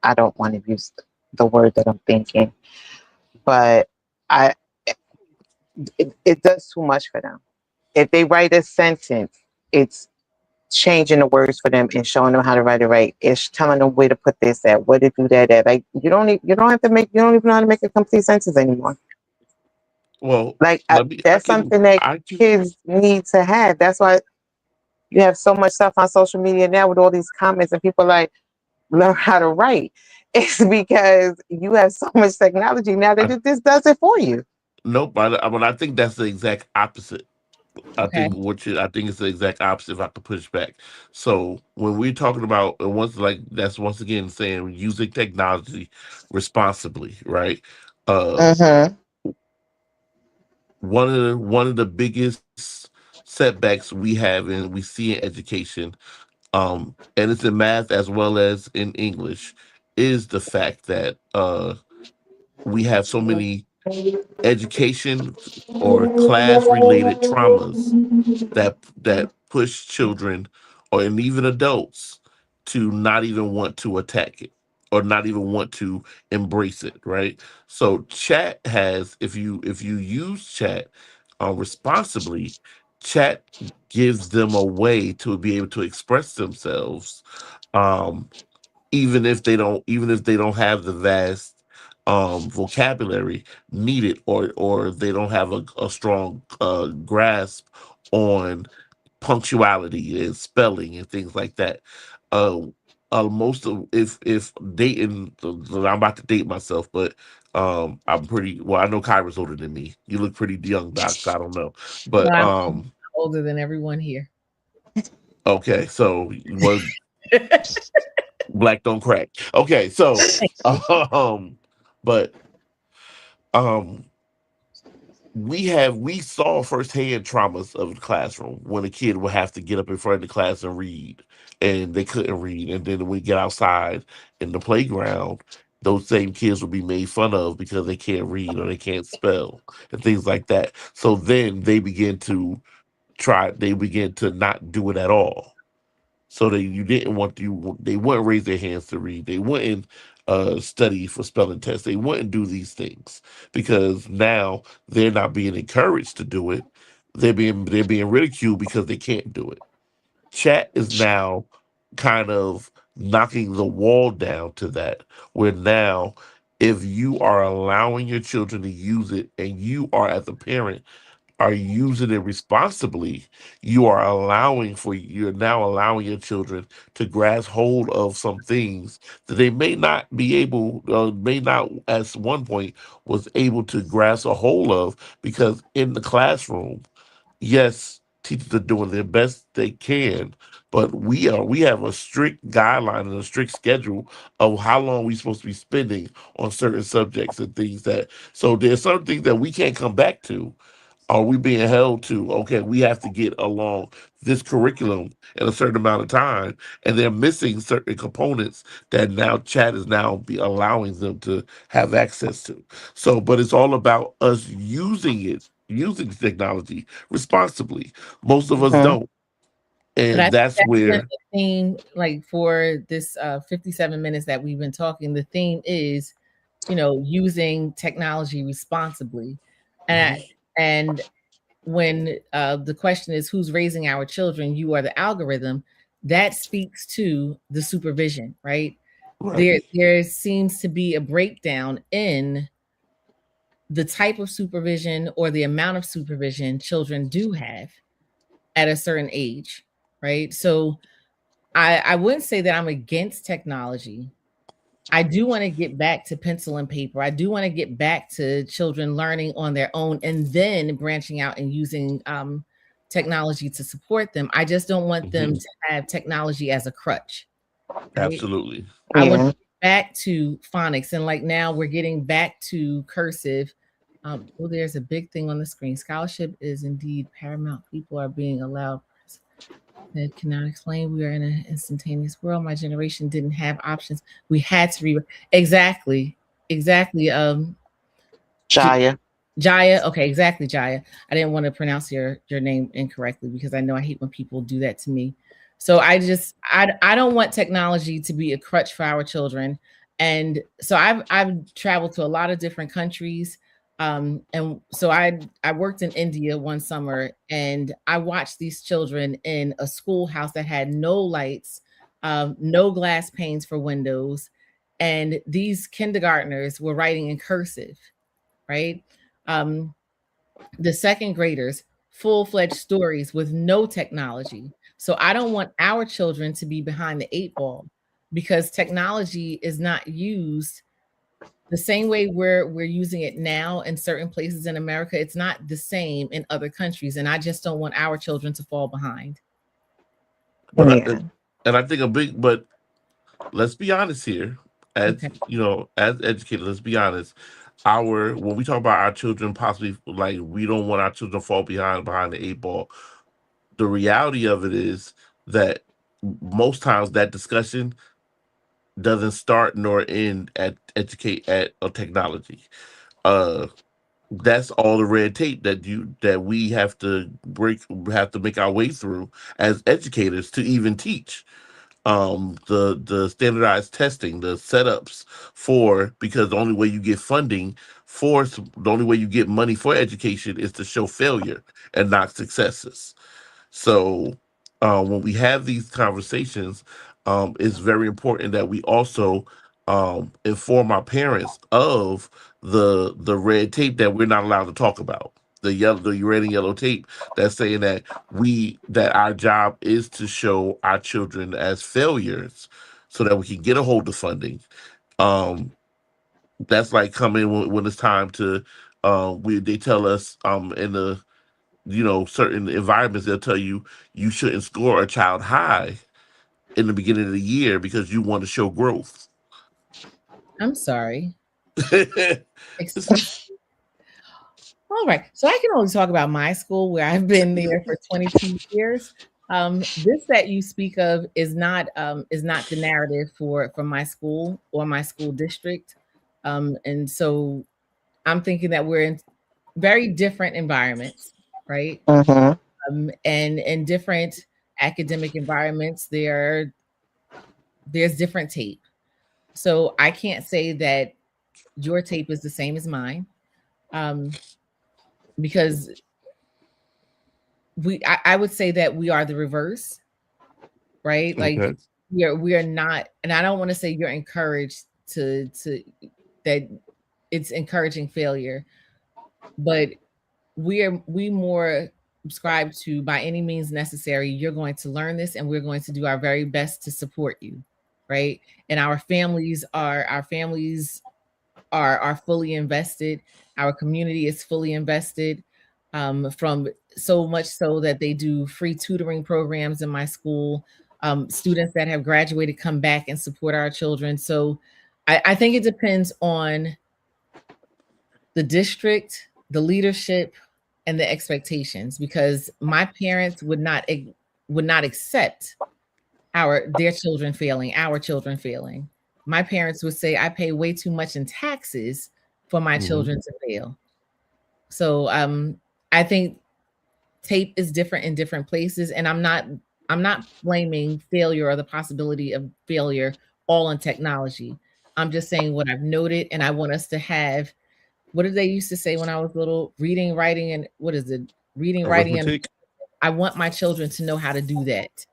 I don't want to use the word that I'm thinking, but it does too much for them. If they write a sentence, it's changing the words for them and showing them how to write it right. It's telling them where to put this at, where to do that at. Like you don't even know how to make a complete sentence anymore. Well, like that's something that kids need to have. That's why you have so much stuff on social media now with all these comments and people like, learn how to write. It's because you have so much technology now that it just does it for you. Nope, but I think that's the exact opposite. Okay. I think it's the exact opposite if I could push back. So when we're talking about that's once again saying using technology responsibly, right? Mm-hmm. One of the biggest setbacks we have and we see in education, and it's in math as well as in English, is the fact that we have so many education or class related traumas that push children or and even adults to not even want to attack it or not even want to embrace it, right? So chat has if you use chat responsibly, chat gives them a way to be able to express themselves, um, even if they don't have the vast vocabulary needed or they don't have a strong grasp on punctuality and spelling and things like that. Uh, most of if dating, I'm about to date myself, but I'm pretty well. I know Kyra's older than me. You look pretty young, Doc. So I don't know, No, but I'm older than everyone here. okay. So was black don't crack. Okay, so but um we saw firsthand traumas of the classroom when a kid would have to get up in front of the class and read and they couldn't read, and then when we get outside in the playground, those same kids will be made fun of because they can't read or they can't spell and things like that. So then they begin to not do it at all. So they wouldn't raise their hands to read. They wouldn't study for spelling tests. They wouldn't do these things because now they're not being encouraged to do it. They're being ridiculed because they can't do it. Chat is now kind of knocking the wall down to that, where now if you are allowing your children to use it and you are as a parent are using it responsibly, you're now allowing your children to grasp hold of some things that they may not at one point was able to grasp a hold of because in the classroom, yes, teachers are doing their best they can, but we have a strict guideline and a strict schedule of how long we're supposed to be spending on certain subjects and things that so there's some things that we can't come back to. Are we being held to, okay, we have to get along this curriculum in a certain amount of time, and they're missing certain components that now chat is now be allowing them to have access to. So, but it's all about us using the technology responsibly. Most of us Mm-hmm. don't. But I And think that's that's been where the theme, like for this 57 minutes that we've been talking, the theme is, using technology responsibly. And and when the question is who's raising our children, you are the algorithm, that speaks to the supervision, right? right. There seems to be a breakdown in the type of supervision or the amount of supervision children do have at a certain age, right? So I wouldn't say that I'm against technology. I do want to get back to pencil and paper. I do want to get back to children learning on their own and then branching out and using technology to support them. I just don't want them to have technology as a crutch. Right? Absolutely. I want to Yeah. get back to phonics, and like now we're getting back to cursive. There's a big thing on the screen. Scholarship is indeed paramount. People are being allowed. That cannot explain. We are in an instantaneous world. My generation didn't have options. We had to read. Exactly. Jaya. Jaya. Okay, exactly, Jaya. I didn't want to pronounce your name incorrectly because I know I hate when people do that to me. So I don't want technology to be a crutch for our children. And so I've traveled to a lot of different countries. And so I worked in India one summer and I watched these children in a schoolhouse that had no lights, no glass panes for windows. And these kindergartners were writing in cursive, right? The second graders, full-fledged stories with no technology. So I don't want our children to be behind the 8 ball. because technology is not used the same way we're using it now in certain places in America. It's not the same in other countries, and I just don't want our children to fall behind. But Yeah. and I think but let's be honest here, as Okay. as educators, let's be honest. When we talk about our children, possibly like we don't want our children to fall behind the 8 ball. The reality of it is that most times that discussion doesn't start nor end at technology. Uh, that's all the red tape that we have to make our way through as educators to even teach. The standardized testing, the setups because the only way you get funding the only way you get money for education is to show failure and not successes. So when we have these conversations, it's very important that we also inform our parents of the red tape that we're not allowed to talk about. The red and yellow tape that's saying that our job is to show our children as failures so that we can get a hold of funding. Um, that's like coming when it's time to they tell us in the certain environments, they'll tell you shouldn't score a child high in the beginning of the year because you want to show growth. I'm sorry. Excuse. All right. So I can only talk about my school where I've been there for 22 years. This that you speak of is not the narrative for my school or my school district. And so I'm thinking that we're in very different environments, right? Mm-hmm. And in different academic environments, there's different tape. So I can't say that your tape is the same as mine, because I would say that we are the reverse, right? Like Okay. we are not, and I don't want to say you're encouraged to that it's encouraging failure, but we more subscribe to by any means necessary. You're going to learn this, and we're going to do our very best to support you, right? And our families are fully invested. Our community is fully invested, from so much so that they do free tutoring programs in my school. Students that have graduated come back and support our children. So I think it depends on the district, the leadership, and the expectations, because my parents would not accept their children failing, our children failing. My parents would say, I pay way too much in taxes for my children to fail. So I think tape is different in different places, and I'm not blaming failure or the possibility of failure all on technology. I'm just saying what I've noted, and I want us to have, what did they used to say when I was little? Reading, writing, and what is it? Reading, writing, and I want my children to know how to do that.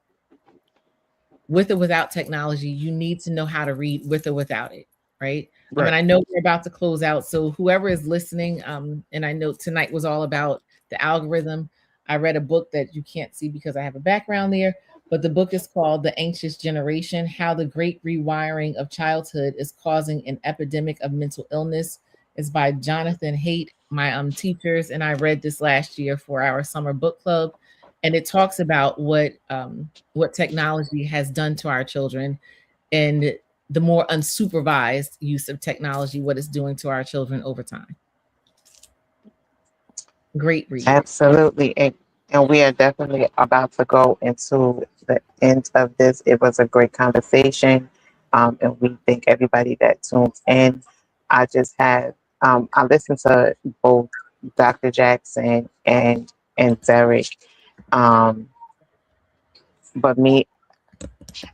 With or without technology, you need to know how to read with or without it, right? I mean, I know we're about to close out, so whoever is listening, and I know tonight was all about the algorithm. I read a book that you can't see because I have a background there, but the book is called The Anxious Generation: How the Great Rewiring of Childhood is Causing an Epidemic of Mental Illness. It's by Jonathan Haidt, my teachers, and I read this last year for our summer book club. And it talks about what technology has done to our children, and the more unsupervised use of technology, what it's doing to our children over time. Great read. Absolutely. And we are definitely about to go into the end of this. It was a great conversation. And we thank everybody that tunes in. I just had, I listened to both Dr. Jackson and Derek. But me,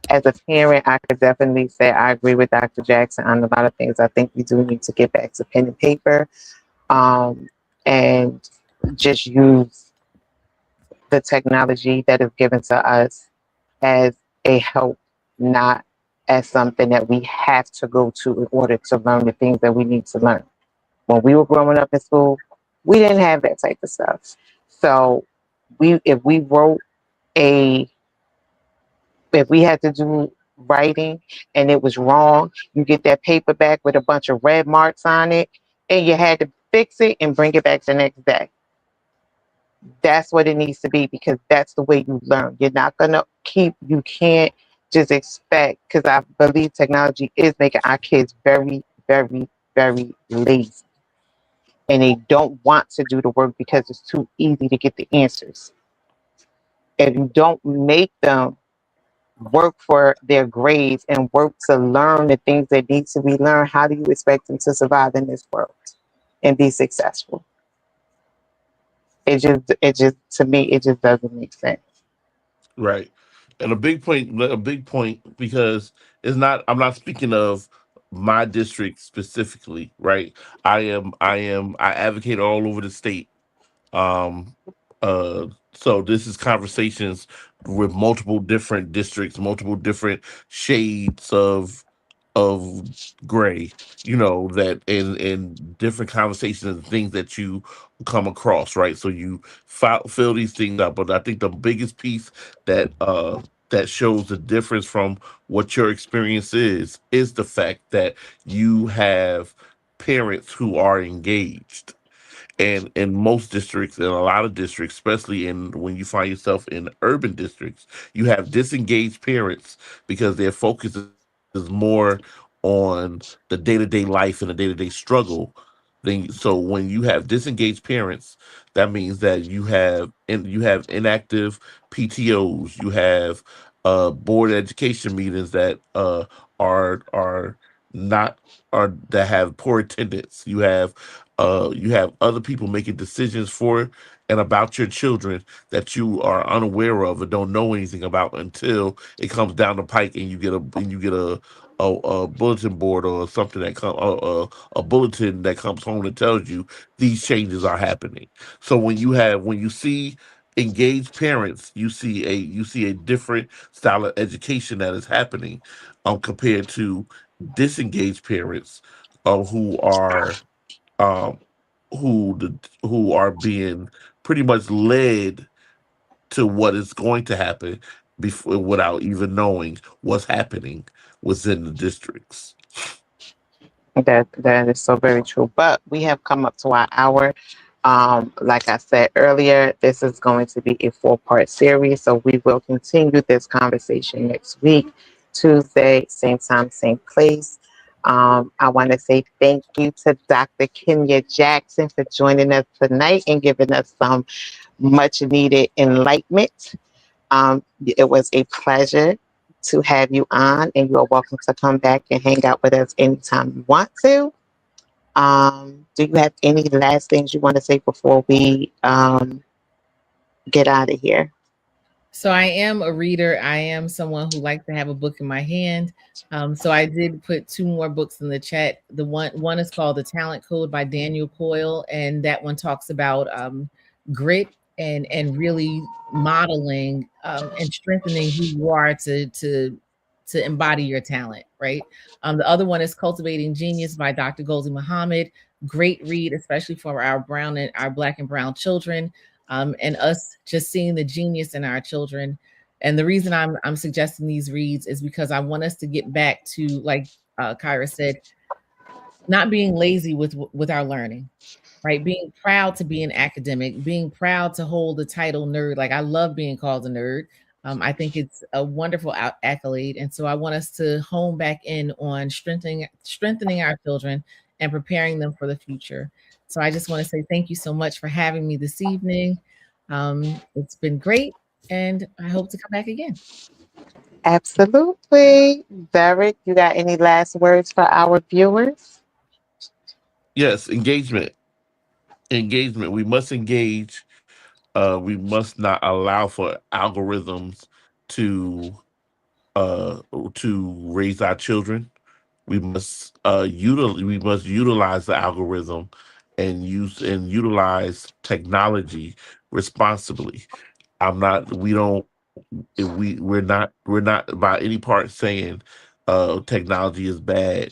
as a parent, I could definitely say I agree with Dr. Jackson on a lot of things. I think we do need to get back to pen and paper, and just use the technology that is given to us as a help, not as something that we have to go to in order to learn the things that we need to learn. When we were growing up in school, we didn't have that type of stuff. So if we had to do writing and it was wrong, you get that paper back with a bunch of red marks on it, and you had to fix it and bring it back the next day. That's what it needs to be, because that's the way you learn. You're not going to you can't just expect, because I believe technology is making our kids very, very, very lazy. And they don't want to do the work because it's too easy to get the answers. If you don't make them work for their grades and work to learn the things that need to be learned, how do you expect them to survive in this world and be successful? It just to me, it just doesn't make sense. Right. And a big point, because I'm not speaking of my district specifically, right? I advocate all over the state. Um, so this is conversations with multiple different districts, multiple different shades of gray, that in different conversations and things that you come across, right? So you fill these things out. But I think the biggest piece that that shows the difference from what your experience is the fact that you have parents who are engaged. And in most districts, in a lot of districts, especially when you find yourself in urban districts, you have disengaged parents because their focus is more on the day-to-day life and the day-to-day struggle. So when you have disengaged parents, that means that you have inactive PTOs, you have board education meetings that are not are that have poor attendance. You have other people making decisions for and about your children that you are unaware of and don't know anything about until it comes down the pike, and you get a bulletin board or something that a bulletin that comes home and tells you these changes are happening. So when you see engaged parents, you see a different style of education that is happening, compared to disengaged parents, who are um, who are being pretty much led to what is going to happen before, without even knowing what's happening within the districts. That is so very true. But we have come up to our hour. Like I said earlier, this is going to be a 4-part series, so we will continue this conversation next week, Tuesday, same time, same place. I want to say thank you to Dr. Kenya Jackson for joining us tonight and giving us some much needed enlightenment. It was a pleasure to have you on, and you are welcome to come back and hang out with us anytime you want to. Do you have any last things you want to say before we get out of here? So I am a reader. I am someone who likes to have a book in my hand. So I did put 2 more books in the chat. The one is called The Talent Code by Daniel Coyle, and that one talks about grit and really modeling and strengthening who you are to embody your talent, right? The other one is Cultivating Genius by Dr. Gholdy Muhammad. Great read, especially for our Black and brown children. And us just seeing the genius in our children. And the reason I'm suggesting these reads is because I want us to get back to, like Kyra said, not being lazy with our learning, right? Being proud to be an academic, being proud to hold the title nerd. Like, I love being called a nerd. I think it's a wonderful accolade. And so I want us to hone back in on strengthening our children and preparing them for the future. So I just want to say thank you so much for having me this evening. It's been great, and I hope to come back again. Absolutely. Derek, you got any last words for our viewers? Yes, engagement. We must engage. We must not allow for algorithms to raise our children. We must utilize the algorithm and utilize technology responsibly. I'm not we don't we're not by any part saying technology is bad,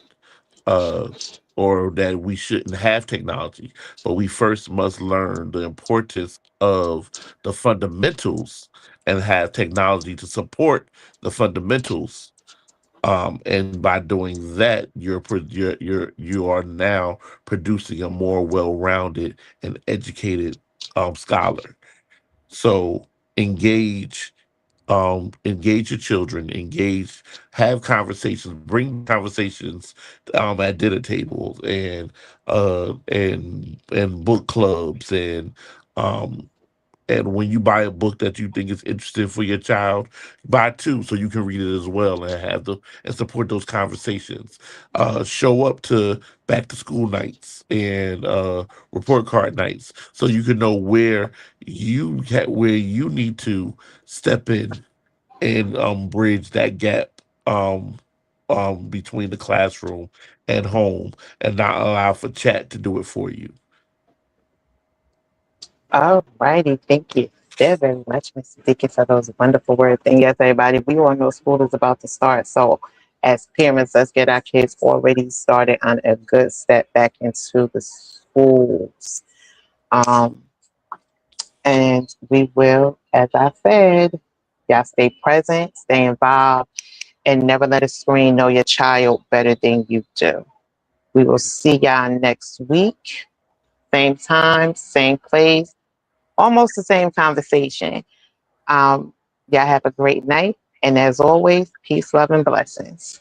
uh or that we shouldn't have technology, but we first must learn the importance of the fundamentals and have technology to support the fundamentals And by doing that, you are now producing a more well-rounded and educated scholar. So engage engage your children, have conversations, bring conversations at dinner tables and book clubs and when you buy a book that you think is interesting for your child, buy two so you can read it as well and and support those conversations. Show up to back to school nights and report card nights so you can know where where you need to step in and bridge that gap between the classroom and home and not allow for chat to do it for you. All righty. Thank you very much, Mr. Dickey, for those wonderful words. And yes, everybody, we all know school is about to start. So as parents, let's get our kids already started on a good step back into the schools. And we will, as I said, y'all stay present, stay involved, and never let a screen know your child better than you do. We will see y'all next week. Same time, same place, almost the same conversation. Y'all have a great night. And as always, peace, love, and blessings.